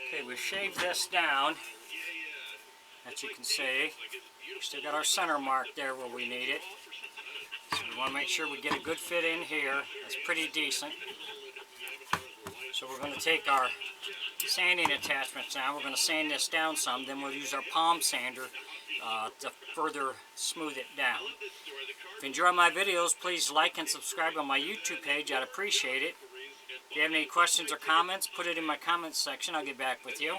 Okay, we shaved this down. As you can see, still got our center mark there where we need it. So we want to make sure we get a good fit in here. That's pretty decent. So we're going to take our sanding attachments now. We're going to sand this down some. Then we'll use our palm sander to further smooth it down. If you enjoy my videos, please like and subscribe on my YouTube page. I'd appreciate it. If you have any questions or comments, put it in my comments section. I'll get back with you.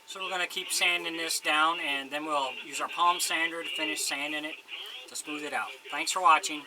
So we're going to keep sanding this down, and then we'll use our palm sander to finish sanding it to smooth it out. Thanks for watching.